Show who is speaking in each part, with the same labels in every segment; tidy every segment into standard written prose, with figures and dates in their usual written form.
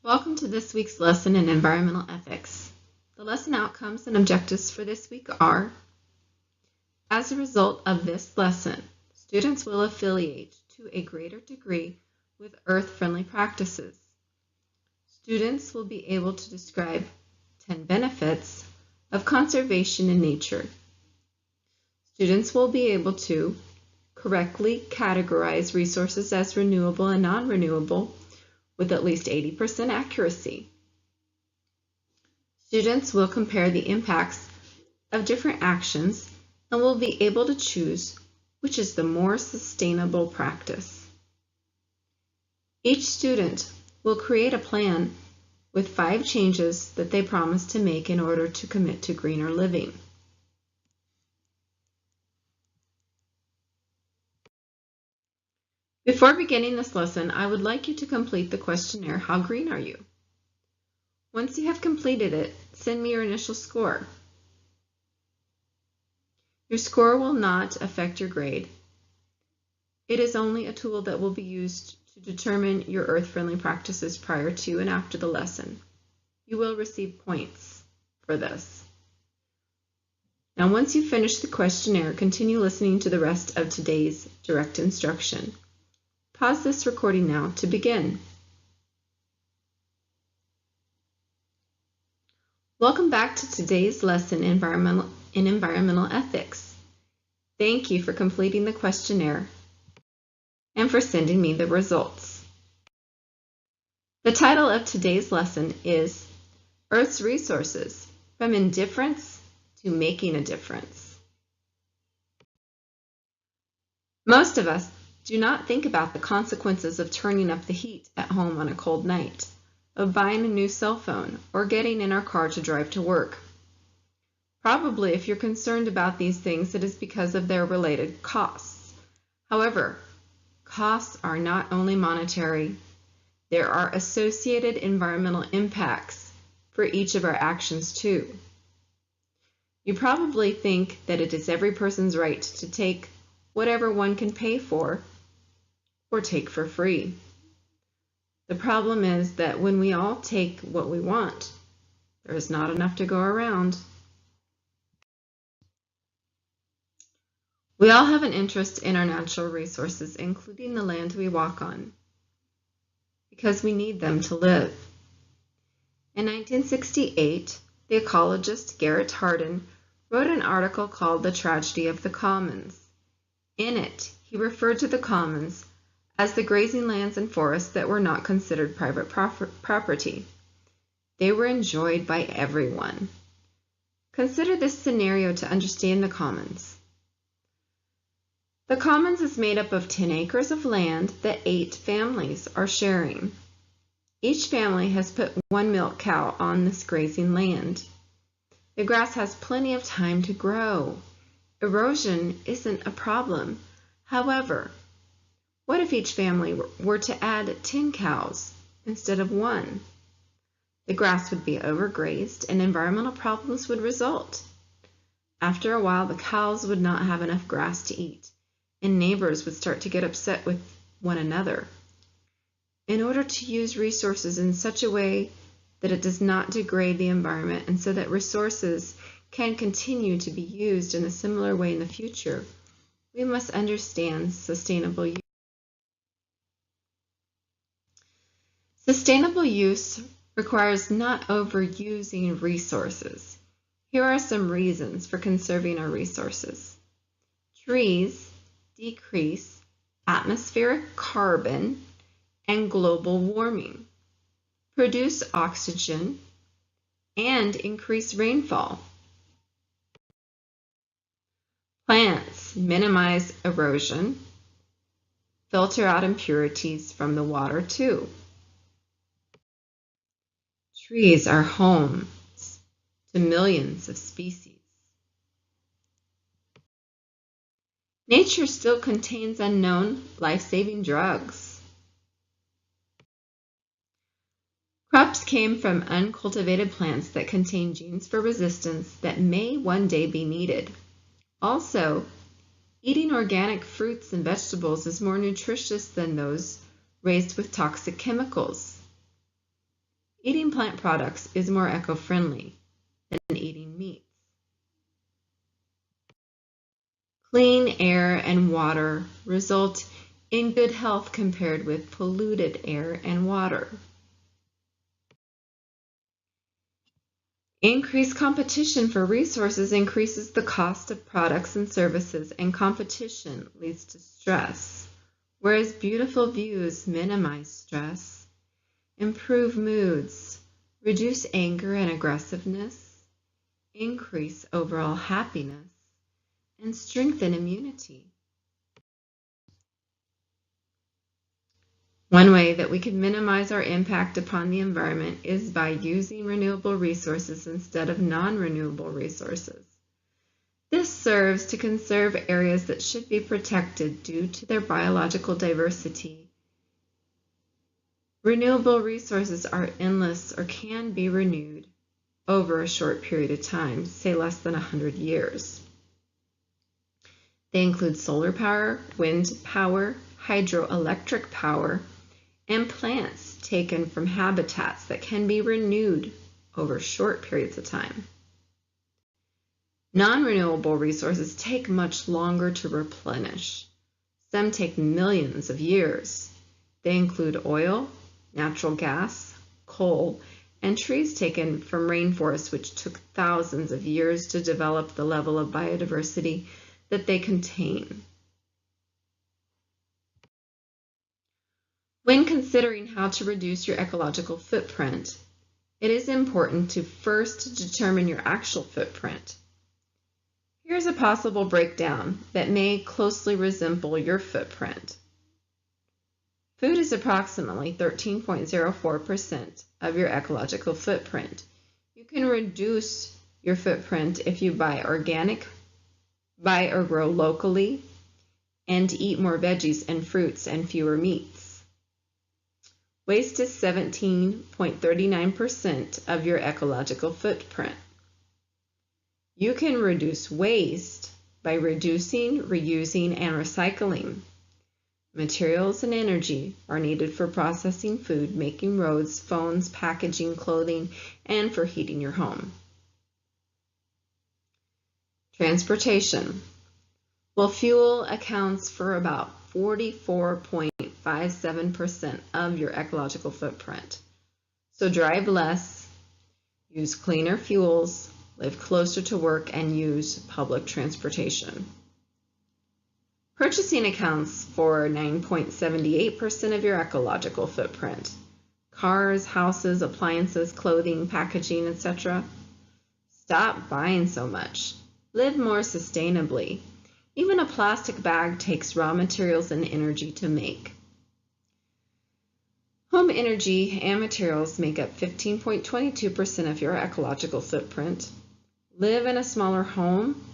Speaker 1: Welcome to this week's lesson in environmental ethics. The lesson outcomes and objectives for this week are: as a result of this lesson, students will affiliate to a greater degree with earth-friendly practices. Students will be able to describe 10 benefits of conservation in nature. Students will be able to correctly categorize resources as renewable and non-renewable with at least 80% accuracy. Students will compare the impacts of different actions and will be able to choose which is the more sustainable practice. Each student will create a plan with 5 changes that they promise to make in order to commit to greener living. Before beginning this lesson, I would like you to complete the questionnaire, How Green Are You? Once you have completed it, send me your initial score. Your score will not affect your grade. It is only a tool that will be used to determine your earth-friendly practices prior to and after the lesson. You will receive points for this. Now, once you finish the questionnaire, continue listening to the rest of today's direct instruction. Pause this recording now to begin. Welcome back to today's lesson in environmental ethics. Thank you for completing the questionnaire and for sending me the results. The title of today's lesson is Earth's Resources, from Indifference to Making a Difference. Most of us do not think about the consequences of turning up the heat at home on a cold night, of buying a new cell phone, or getting in our car to drive to work. Probably if you're concerned about these things, it is because of their related costs. However, costs are not only monetary. There are associated environmental impacts for each of our actions too. You probably think that it is every person's right to take whatever one can pay for or take for free. The problem is that when we all take what we want, there is not enough to go around. We all have an interest in our natural resources, including the land we walk on, because we need them to live. In 1968, the ecologist Garrett Hardin wrote an article called The Tragedy of the Commons. In it, he referred to the commons as the grazing lands and forests that were not considered private property. They were enjoyed by everyone. Consider this scenario to understand the commons. The commons is made up of 10 acres of land that 8 families are sharing. Each family has put 1 milk cow on this grazing land. The grass has plenty of time to grow. Erosion isn't a problem. However, what if each family were to add 10 cows instead of 1? The grass would be overgrazed and environmental problems would result. After a while, the cows would not have enough grass to eat, and neighbors would start to get upset with one another. In order to use resources in such a way that it does not degrade the environment and so that resources can continue to be used in a similar way in the future, we must understand sustainable use. Sustainable use requires not overusing resources. Here are some reasons for conserving our resources. Trees decrease atmospheric carbon and global warming, produce oxygen, and increase rainfall. Plants minimize erosion, filter out impurities from the water too. Trees are homes to millions of species. Nature still contains unknown life-saving drugs. Crops came from uncultivated plants that contain genes for resistance that may one day be needed. Also, eating organic fruits and vegetables is more nutritious than those raised with toxic chemicals. Eating plant products is more eco-friendly than eating meats. Clean air and water result in good health compared with polluted air and water. Increased competition for resources increases the cost of products and services, and competition leads to stress, whereas beautiful views minimize stress, improve moods, reduce anger and aggressiveness, increase overall happiness, and strengthen immunity. One way that we can minimize our impact upon the environment is by using renewable resources instead of non-renewable resources. This serves to conserve areas that should be protected due to their biological diversity. Renewable resources are endless or can be renewed over a short period of time, say less than 100 years. They include solar power, wind power, hydroelectric power, and plants taken from habitats that can be renewed over short periods of time. Non-renewable resources take much longer to replenish. Some take millions of years. They include oil, natural gas, coal, and trees taken from rainforests, which took thousands of years to develop the level of biodiversity that they contain. When considering how to reduce your ecological footprint, it is important to first determine your actual footprint. Here's a possible breakdown that may closely resemble your footprint. Food is approximately 13.04% of your ecological footprint. You can reduce your footprint if you buy organic, buy or grow locally, and eat more veggies and fruits and fewer meats. Waste is 17.39% of your ecological footprint. You can reduce waste by reducing, reusing, and recycling. Materials and energy are needed for processing food, making roads, phones, packaging, clothing, and for heating your home. Transportation. Well, fuel accounts for about 44.57% of your ecological footprint. So drive less, use cleaner fuels, live closer to work, and use public transportation. Purchasing accounts for 9.78% of your ecological footprint. Cars, houses, appliances, clothing, packaging, etc. Stop buying so much. Live more sustainably. Even a plastic bag takes raw materials and energy to make. Home energy and materials make up 15.22% of your ecological footprint. Live in a smaller home.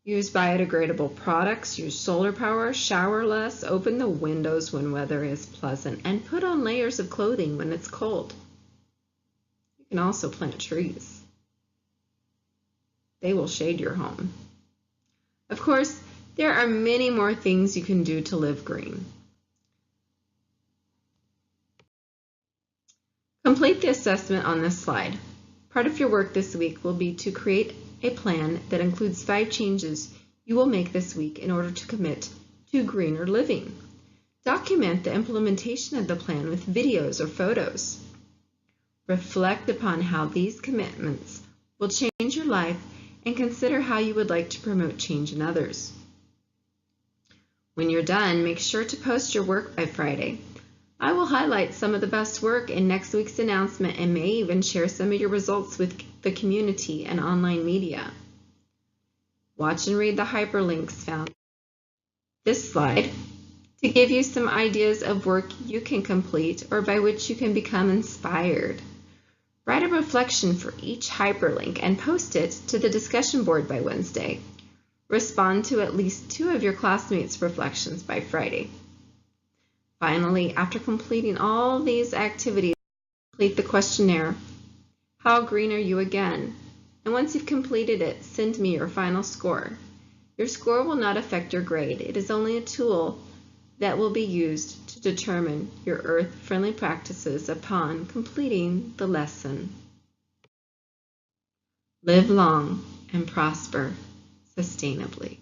Speaker 1: Use biodegradable products. Use solar power. Shower less. Open the windows when weather is pleasant. And put on layers of clothing when it's cold. You can also plant trees. They will shade your home. Of course, there are many more things you can do to live green. Complete the assessment on this slide. Part of your work this week will be to create a plan that includes 5 changes you will make this week in order to commit to greener living. Document the implementation of the plan with videos or photos. Reflect upon how these commitments will change your life and consider how you would like to promote change in others. When you're done, make sure to post your work by Friday. I will highlight some of the best work in next week's announcement and may even share some of your results with the community and online media. Watch and read the hyperlinks found in this slide to give you some ideas of work you can complete or by which you can become inspired. Write a reflection for each hyperlink and post it to the discussion board by Wednesday. Respond to at least 2 of your classmates' reflections by Friday. Finally, after completing all these activities, complete the questionnaire. How green are you again? And once you've completed it, send me your final score. Your score will not affect your grade. It is only a tool that will be used to to determine your earth-friendly practices upon completing the lesson. Live long and prosper sustainably.